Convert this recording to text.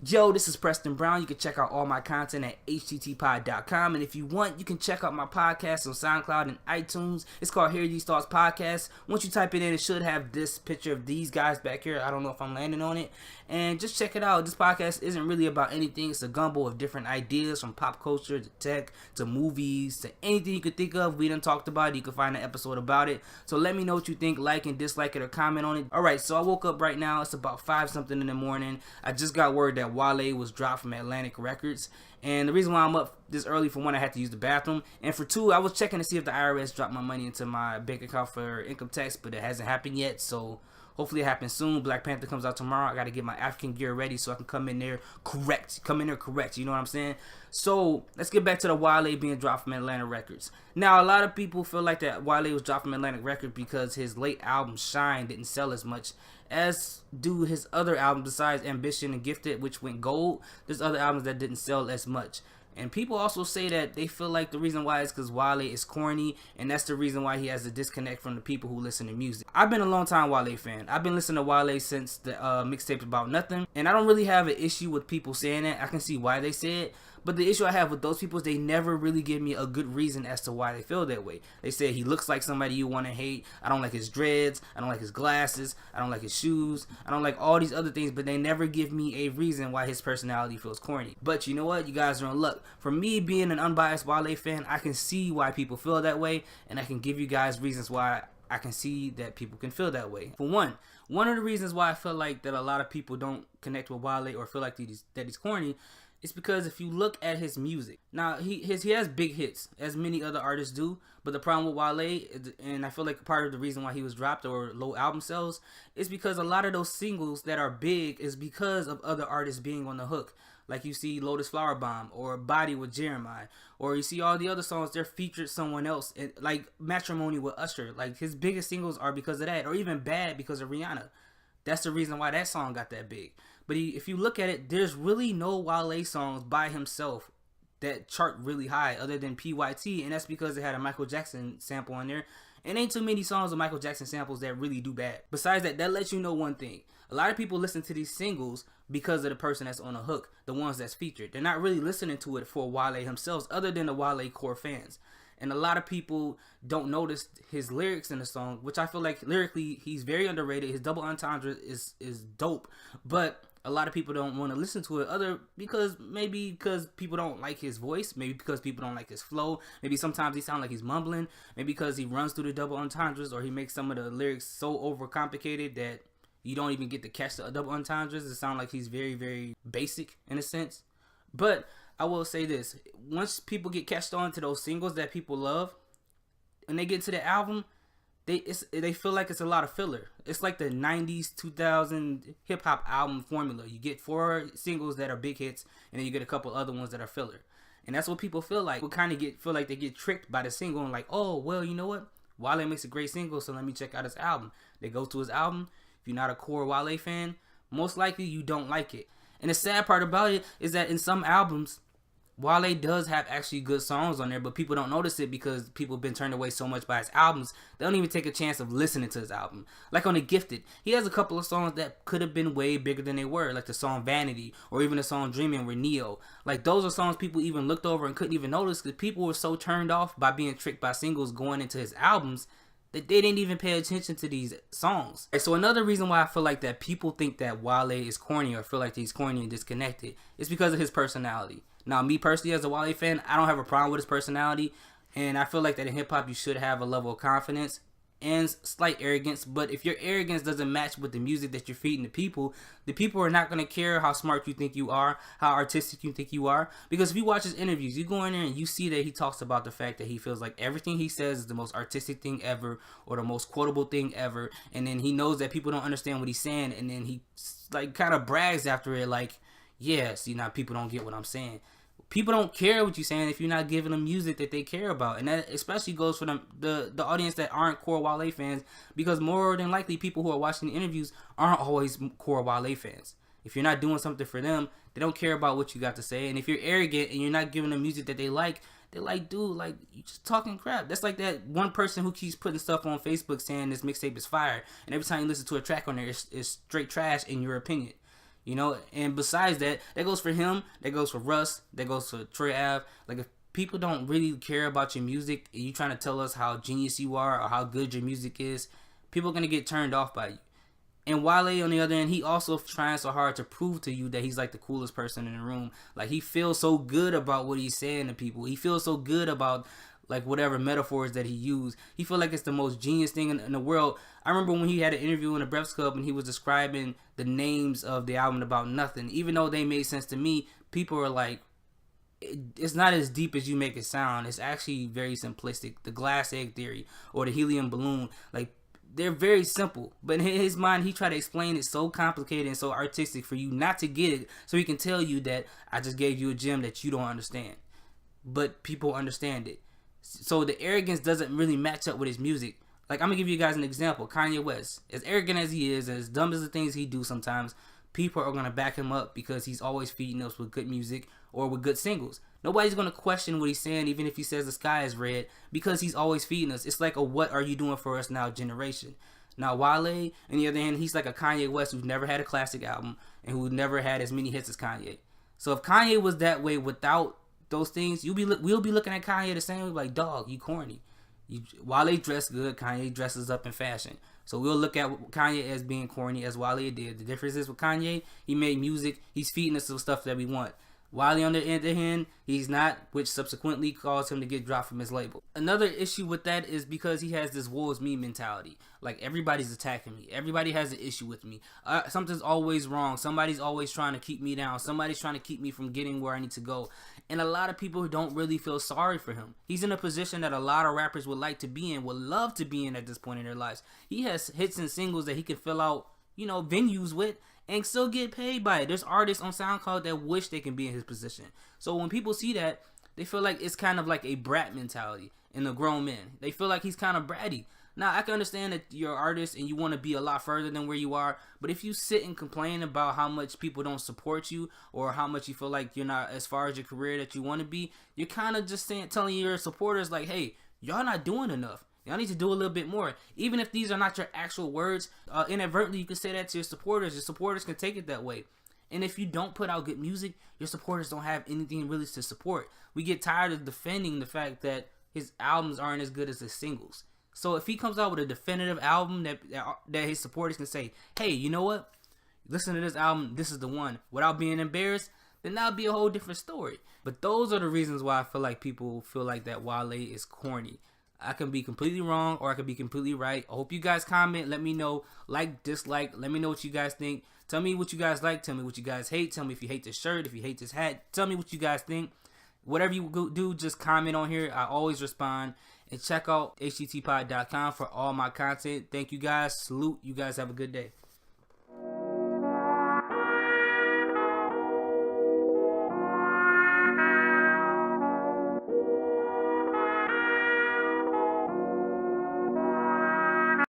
Yo, this is Preston Brown. You can check out all my content at httpod.com. And if you want, you can check out my podcast on SoundCloud and iTunes. It's called Hear These Thoughts Podcast. Once you type it in, it should have this picture of these guys back here. I don't know if I'm landing on it. And just check it out. This podcast isn't really about anything. It's a gumbo of different ideas from pop culture to tech to movies to anything you could think of. We done talked about it. You can find an episode about it. So let me know what you think. Like and dislike it or comment on it. Alright, so I woke up right now. It's about 5 something in the morning. I just got word that Wale was dropped from Atlantic Records, and the reason why I'm up this early, for one, I had to use the bathroom, and for two, I was checking to see if the IRS dropped my money into my bank account for income tax, but it hasn't happened yet, so hopefully it happens soon. Black Panther comes out tomorrow. I gotta get my African gear ready so I can come in there correct, you know what I'm saying? So let's get back to the Wale being dropped from Atlantic Records. Now, a lot of people feel like that Wale was dropped from Atlantic Records because his late album Shine didn't sell as much as do his other albums besides Ambition and Gifted, which went gold. There's other albums that didn't sell as much. And people also say that they feel like the reason why is because Wale is corny, and that's the reason why he has a disconnect from the people who listen to music. I've been a long time Wale fan. I've been listening to Wale since the mixtape About Nothing, and I don't really have an issue with people saying that. I can see why they say it, but the issue I have with those people is they never really give me a good reason as to why they feel that way. They say he looks like somebody you want to hate. I don't like his dreads. I don't like his glasses. I don't like his shoes. I don't like all these other things, but they never give me a reason why his personality feels corny. But you know what? You guys are in luck. For me, being an unbiased Wale fan, I can see why people feel that way, and I can give you guys reasons why I can see that people can feel that way. For one of the reasons why I feel like that a lot of people don't connect with Wale or feel like that he's corny, it's because if you look at his music, now he has big hits, as many other artists do, but the problem with Wale, and I feel like part of the reason why he was dropped or low album sales, is because a lot of those singles that are big is because of other artists being on the hook. Like you see Lotus Flower Bomb or Body with Jeremiah, or you see all the other songs, they're featured someone else, like Matrimony with Usher. Like his biggest singles are because of that, or even Bad because of Rihanna. That's the reason why that song got that big. But if you look at it, there's really no Wale songs by himself that chart really high other than PYT, and that's because it had a Michael Jackson sample on there. And ain't too many songs with Michael Jackson samples that really do bad. Besides that, that lets you know one thing. A lot of people listen to these singles because of the person that's on the hook, the ones that's featured. They're not really listening to it for Wale himself, other than the Wale core fans. And a lot of people don't notice his lyrics in the song, which I feel like lyrically he's very underrated. His double entendre is dope, but a lot of people don't want to listen to it because people don't like his voice, maybe because people don't like his flow, maybe sometimes he sounds like he's mumbling, maybe because he runs through the double entendres, or he makes some of the lyrics so overcomplicated that you don't even get to catch the double entendres. It sounds like he's very, very basic in a sense. But I will say this, once people get catched on to those singles that people love, when they get to the album, they feel like it's a lot of filler. It's like the 90s, 2000 hip-hop album formula. You get 4 singles that are big hits, and then you get a couple other ones that are filler. And that's what people feel like. People kind of feel like they get tricked by the single and like, oh, well, you know what? Wale makes a great single, so let me check out his album. They go to his album. If you're not a core Wale fan, most likely you don't like it. And the sad part about it is that in some albums, Wale does have actually good songs on there, but people don't notice it because people have been turned away so much by his albums, they don't even take a chance of listening to his album. Like on The Gifted, he has a couple of songs that could have been way bigger than they were, like the song Vanity, or even the song Dreaming with Neo. Like those are songs people even looked over and couldn't even notice because people were so turned off by being tricked by singles going into his albums that they didn't even pay attention to these songs. So another reason why I feel like that people think that Wale is corny or feel like he's corny and disconnected is because of his personality. Now, me personally as a Wale fan, I don't have a problem with his personality, and I feel like that in hip-hop you should have a level of confidence and slight arrogance, but if your arrogance doesn't match with the music that you're feeding the people are not going to care how smart you think you are, how artistic you think you are, because if you watch his interviews, you go in there and you see that he talks about the fact that he feels like everything he says is the most artistic thing ever or the most quotable thing ever, and then he knows that people don't understand what he's saying, and then he like kind of brags after it like, yeah, see, now people don't get what I'm saying. People don't care what you're saying if you're not giving them music that they care about. And that especially goes for the audience that aren't core Wale fans, because more than likely people who are watching the interviews aren't always core Wale fans. If you're not doing something for them, they don't care about what you got to say. And if you're arrogant and you're not giving them music that they like, they're like, dude, like, you just talking crap. That's like that one person who keeps putting stuff on Facebook saying this mixtape is fire, and every time you listen to a track on there, it's straight trash in your opinion. You know, and besides that, that goes for him, that goes for Russ, that goes for Troy Ave. Like, if people don't really care about your music and you trying to tell us how genius you are or how good your music is, people are going to get turned off by you. And Wale, on the other hand, he also trying so hard to prove to you that he's like the coolest person in the room. Like, he feels so good about what he's saying to people. He feels so good about like whatever metaphors that he used. He feel like it's the most genius thing in the world. I remember when he had an interview in the Breakfast Club and he was describing the names of the album About Nothing. Even though they made sense to me, people are like, it's not as deep as you make it sound. It's actually very simplistic. The glass egg theory or the helium balloon, like, they're very simple, but in his mind, he tried to explain it so complicated and so artistic for you not to get it, so he can tell you that I just gave you a gem that you don't understand, but people understand it. So the arrogance doesn't really match up with his music. Like, I'm gonna give you guys an example. Kanye West, as arrogant as he is, as dumb as the things he do sometimes, people are gonna back him up because he's always feeding us with good music or with good singles. Nobody's gonna question what he's saying, even if he says the sky is red, because he's always feeding us. It's like a "what are you doing for us now" generation. Now Wale, on the other hand, he's like a Kanye West who's never had a classic album and who never had as many hits as Kanye. So if Kanye was that way without those things, we'll be looking at Kanye the same way, like, dog, you corny. Wale dressed good, Kanye dresses up in fashion. So we'll look at Kanye as being corny as Wale did. The difference is with Kanye, he made music, he's feeding us the stuff that we want. Wale, on the other hand, he's not, which subsequently caused him to get dropped from his label. Another issue with that is because he has this woe is me mentality. Like, everybody's attacking me. Everybody has an issue with me. Something's always wrong. Somebody's always trying to keep me down. Somebody's trying to keep me from getting where I need to go. And a lot of people don't really feel sorry for him. He's in a position that a lot of rappers would like to be in, would love to be in at this point in their lives. He has hits and singles that he can fill out, venues with, and still get paid by it. There's artists on SoundCloud that wish they can be in his position. So when people see that, they feel like it's kind of like a brat mentality in a grown man. They feel like he's kind of bratty. Now, I can understand that you're an artist and you want to be a lot further than where you are, but if you sit and complain about how much people don't support you or how much you feel like you're not as far as your career that you want to be, you're kind of just telling your supporters, like, hey, y'all not doing enough. Y'all need to do a little bit more. Even if these are not your actual words, inadvertently you can say that to your supporters. Your supporters can take it that way. And if you don't put out good music, your supporters don't have anything really to support. We get tired of defending the fact that his albums aren't as good as his singles. So if he comes out with a definitive album that his supporters can say, hey, you know what? Listen to this album. This is the one. Without being embarrassed, then that would be a whole different story. But those are the reasons why I feel like people feel like that Wale is corny. I can be completely wrong or I can be completely right. I hope you guys comment. Let me know. Like, dislike. Let me know what you guys think. Tell me what you guys like. Tell me what you guys hate. Tell me if you hate this shirt, if you hate this hat. Tell me what you guys think. Whatever you do, just comment on here. I always respond. And check out htpod.com for all my content. Thank you guys. Salute. You guys have a good day.